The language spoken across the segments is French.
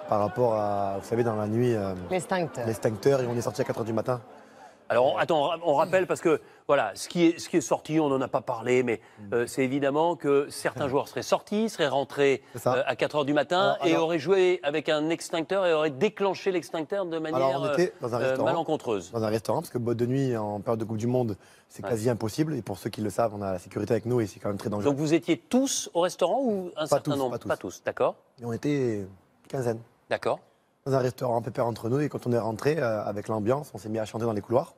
par rapport à, vous savez, dans la nuit, L'extincteur. l'extincteur, et on est sorti à 4 h du matin. Alors, attends, on rappelle parce que, voilà, ce qui est sorti, on n'en a pas parlé, mais c'est évidemment que certains joueurs seraient sortis, seraient rentrés à 4 h du matin et auraient joué avec un extincteur et auraient déclenché l'extincteur de manière on était dans un restaurant, malencontreuse. Dans un restaurant, parce que boîte de nuit en période de Coupe du Monde, c'est quasi impossible. Et pour ceux qui le savent, on a la sécurité avec nous et c'est quand même très dangereux. Donc vous étiez tous au restaurant ou un certain nombre? Pas tous, d'accord. Et on était quinzaine. D'accord. Dans un restaurant pépère entre nous, et quand on est rentré avec l'ambiance, on s'est mis à chanter dans les couloirs.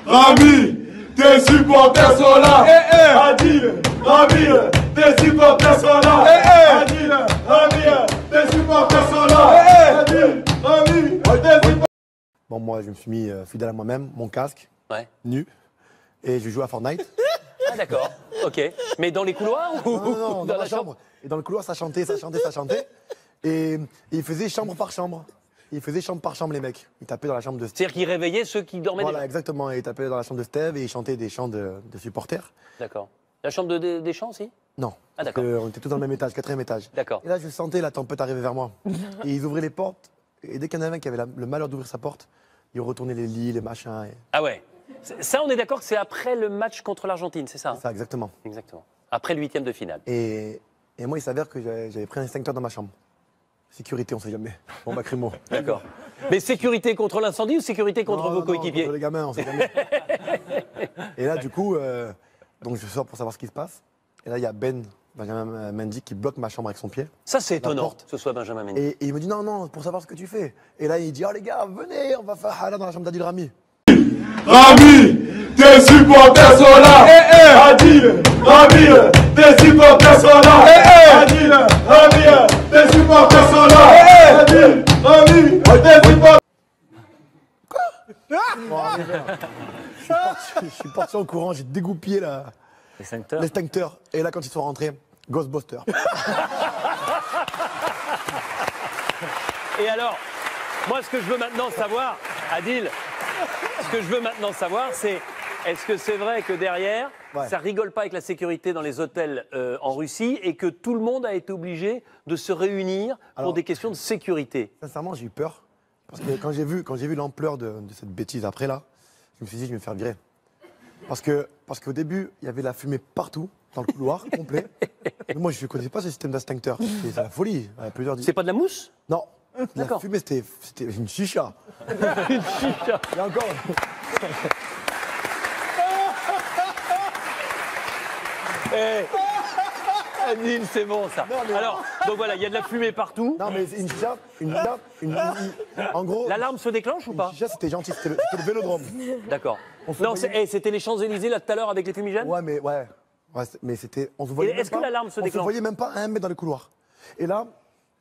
Rami, tes supporters sont là. Adil, Rami, tes supporters sont là. Adil, Rami, tes supporters sont là. Adil, Rami, tes supporters. Bon, moi, je me suis mis fidèle à moi-même, mon casque, nu, et je jouais à Fortnite. Ah d'accord, ok. Mais dans les couloirs ou non, dans la chambre. Et dans le couloir, ça chantait, ça chantait, ça chantait. Et ils faisaient chambre par chambre. Ils faisaient chambre par chambre, les mecs. Ils tapaient dans la chambre de Steve. C'est-à-dire qu'ils réveillaient ceux qui dormaient Voilà, déjà. exactement. Ils tapaient dans la chambre de Steve et ils chantaient des chants de supporters. D'accord. La chambre des champs aussi? Non. Ah d'accord. On était tous dans le même étage, 4e étage. D'accord. Et là, je sentais la tempête arriver vers moi. Et ils ouvraient les portes. Et dès qu'il y en avait un qui avait le malheur d'ouvrir sa porte, ils retournaient les lits, les machins. Et... Ah ouais. Ça, on est d'accord que c'est après le match contre l'Argentine, c'est ça? C'est ça, exactement. Exactement. Après le 8e de finale. Et moi, il s'avère que j'avais pris un extincteur dans ma chambre. Sécurité, on sait jamais. Bon, bah, crémo. D'accord. Mais sécurité contre l'incendie ou sécurité contre vos coéquipiers? Contre les gamins, on sait jamais. Et là, du coup, donc je sors pour savoir ce qui se passe. Et là, il y a Benjamin Mendy qui bloque ma chambre avec son pied. Ça, c'est étonnant porte. que ce soit Benjamin Mendy. Et il me dit non, pour savoir ce que tu fais. Et là, il dit, oh les gars, venez, on va faire hala dans la chambre d'Adil Rami. Rami, tes supporters sont là. Adil, Rami, tes supporters sont là. Adil, Rami, tes supporters sont là. Adil, Rami, tes supporters. Je suis parti en courant, j'ai dégoupillé l'extincteur. Et là, quand ils sont rentrés, Ghostbusters. Et alors, moi, ce que je veux maintenant savoir, Adil, ce que je veux maintenant savoir, c'est est-ce que c'est vrai que derrière, ça rigole pas avec la sécurité dans les hôtels en Russie et que tout le monde a été obligé de se réunir pour des questions de sécurité? Sincèrement, j'ai eu peur. Parce que quand j'ai vu l'ampleur de cette bêtise après là, je me suis dit, je vais me faire virer. Parce qu'au début, il y avait de la fumée partout, dans le couloir, complet. Mais moi, je ne connaissais pas ce système d'extincteur. C'est la folie. C'est pas de la mousse? Non. La fumée, c'était une chicha. Une chicha. Et encore. Adil, c'est bon ça. Non, alors, donc voilà, il y a de la fumée partout. Non, mais une chicha, en gros. L'alarme se déclenche ou pas? Une chicha, c'était gentil, c'était le vélodrome. D'accord. Non, c'était les Champs-Élysées là tout à l'heure avec les fumigènes? Ouais, mais c'était. On se voyait. Est-ce que l'alarme se déclenche? On se voyait même pas un mètre dans le couloir. Et là,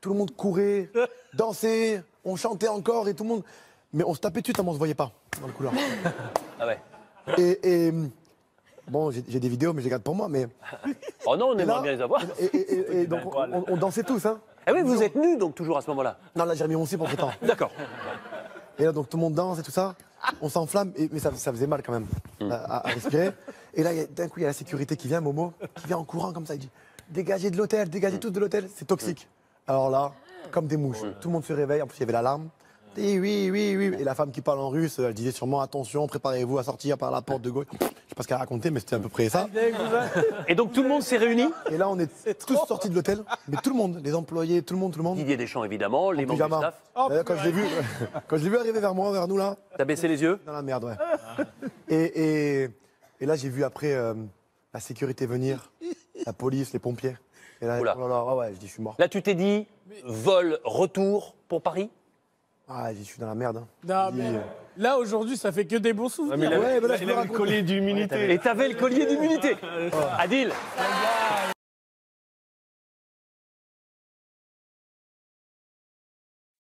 tout le monde courait, dansait, on chantait encore et tout le monde. Mais on se tapait dessus tellement on se voyait pas dans le couloir. Ah ouais. Et bon, j'ai des vidéos, mais je les garde pour moi. Mais oh non, on aimerait bien les avoir. Et donc on dansait tous, hein. Ah oui, vous êtes nus donc toujours à ce moment-là? Non, là j'ai remis mon slip entre temps. D'accord. Et là donc tout le monde danse et tout ça. On s'enflamme, mais ça faisait mal quand même à respirer. Et là d'un coup il y a la sécurité qui vient, Momo, qui vient en courant comme ça. Il dit dégagez de l'hôtel, dégagez tous de l'hôtel, c'est toxique. Alors là, comme des mouches, tout le monde se réveille. En plus il y avait l'alarme. Et oui. Et la femme qui parle en russe, elle disait sûrement attention, préparez-vous à sortir par la porte de gauche. Je sais pas ce qu'elle racontait, mais c'était à peu près ça. Et donc tout le monde s'est réuni? Et là on est tous sortis de l'hôtel, mais tout le monde, les employés, tout le monde. Didier Deschamps évidemment, les membres du staff. D'ailleurs, quand je l'ai vu arriver vers nous là. T'as baissé les yeux? Dans la merde, ouais. Et là j'ai vu après la sécurité venir, la police, les pompiers. Et là, oh là là, ouais, je dis je suis mort. Là tu t'es dit vol retour pour Paris? Ah, je suis dans la merde. Hein. Non, mais là, aujourd'hui, ça fait que des bons souvenirs. Ouais, mais là, je le collier d'immunité. Et t'avais le collier d'immunité. Adil,